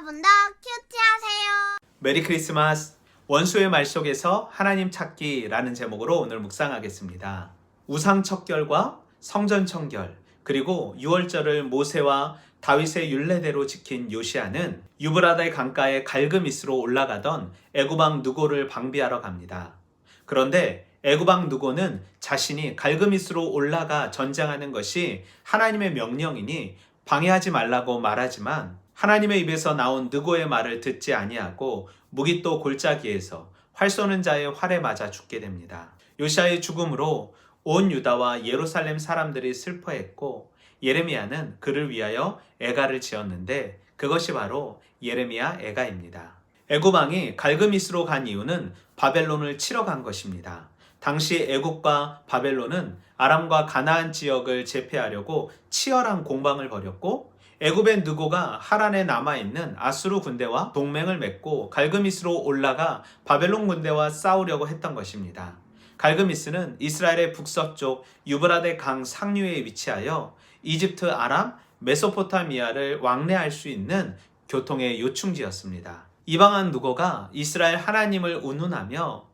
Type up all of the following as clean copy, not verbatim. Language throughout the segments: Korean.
여러분도 큐티하세요. 메리 크리스마스! 원수의 말 속에서 하나님 찾기라는 제목으로 오늘 묵상하겠습니다. 우상 척결과 성전 청결, 그리고 유월절을 모세와 다윗의 율례대로 지킨 요시아는 유브라데 강가의 갈그미스로 올라가던 애굽 왕 누고를 방비하러 갑니다. 그런데 애굽 왕 누고는 자신이 갈그미스로 올라가 전쟁하는 것이 하나님의 명령이니 방해하지 말라고 말하지만 하나님의 입에서 나온 느고의 말을 듣지 아니하고 무깃도 골짜기에서 활 쏘는 자의 활에 맞아 죽게 됩니다. 요시아의 죽음으로 온 유다와 예루살렘 사람들이 슬퍼했고 예레미야는 그를 위하여 애가를 지었는데 그것이 바로 예레미야 애가입니다. 애굽 왕이 갈그미스로 간 이유는 바벨론을 치러 간 것입니다. 당시 애굽과 바벨론은 아람과 가나안 지역을 제패하려고 치열한 공방을 벌였고 애굽의 느고가 하란에 남아있는 아수르 군대와 동맹을 맺고 갈그미스로 올라가 바벨론 군대와 싸우려고 했던 것입니다. 갈그미스는 이스라엘의 북서쪽 유브라데 강 상류에 위치하여 이집트, 아람, 메소포타미아를 왕래할 수 있는 교통의 요충지였습니다. 이방한 느고가 이스라엘 하나님을 운운하며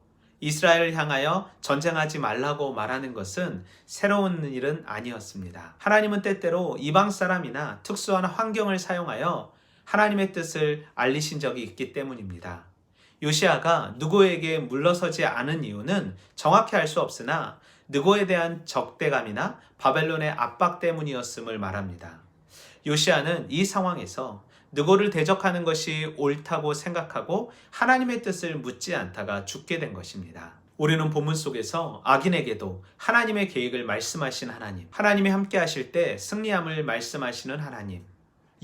이스라엘을 향하여 전쟁하지 말라고 말하는 것은 새로운 일은 아니었습니다. 하나님은 때때로 이방 사람이나 특수한 환경을 사용하여 하나님의 뜻을 알리신 적이 있기 때문입니다. 요시아가 느고에게 물러서지 않은 이유는 정확히 알 수 없으나 느고에 대한 적대감이나 바벨론의 압박 때문이었음을 말합니다. 요시아는 이 상황에서 느고를 대적하는 것이 옳다고 생각하고 하나님의 뜻을 묻지 않다가 죽게 된 것입니다. 우리는 본문 속에서 악인에게도 하나님의 계획을 말씀하신 하나님, 하나님이 함께 하실 때 승리함을 말씀하시는 하나님,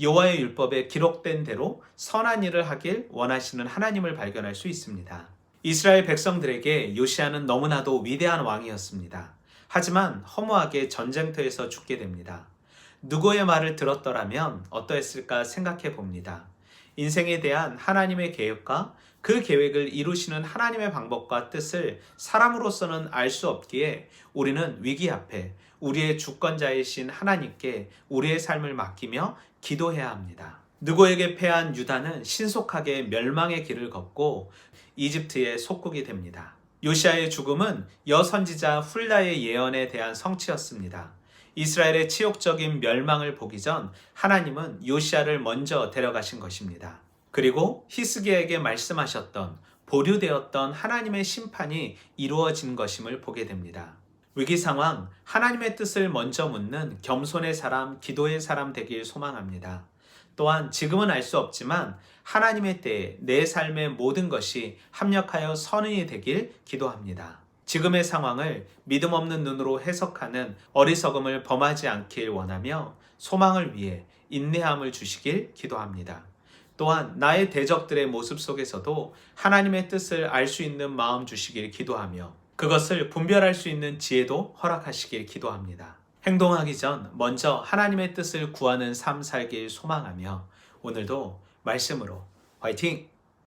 여호와의 율법에 기록된 대로 선한 일을 하길 원하시는 하나님을 발견할 수 있습니다. 이스라엘 백성들에게 요시아는 너무나도 위대한 왕이었습니다. 하지만 허무하게 전쟁터에서 죽게 됩니다. 누구의 말을 들었더라면 어떠했을까 생각해 봅니다. 인생에 대한 하나님의 계획과 그 계획을 이루시는 하나님의 방법과 뜻을 사람으로서는 알 수 없기에 우리는 위기 앞에 우리의 주권자이신 하나님께 우리의 삶을 맡기며 기도해야 합니다. 누구에게 패한 유다는 신속하게 멸망의 길을 걷고 이집트의 속국이 됩니다. 요시아의 죽음은 여선지자 훌라의 예언에 대한 성취였습니다. 이스라엘의 치욕적인 멸망을 보기 전 하나님은 요시아를 먼저 데려가신 것입니다. 그리고 히스기야에게 말씀하셨던 보류되었던 하나님의 심판이 이루어진 것임을 보게 됩니다. 위기 상황, 하나님의 뜻을 먼저 묻는 겸손의 사람, 기도의 사람 되길 소망합니다. 또한 지금은 알 수 없지만 하나님의 때에 내 삶의 모든 것이 합력하여 선인이 되길 기도합니다. 지금의 상황을 믿음 없는 눈으로 해석하는 어리석음을 범하지 않길 원하며 소망을 위해 인내함을 주시길 기도합니다. 또한 나의 대적들의 모습 속에서도 하나님의 뜻을 알 수 있는 마음 주시길 기도하며 그것을 분별할 수 있는 지혜도 허락하시길 기도합니다. 행동하기 전 먼저 하나님의 뜻을 구하는 삶 살길 소망하며 오늘도 말씀으로 화이팅!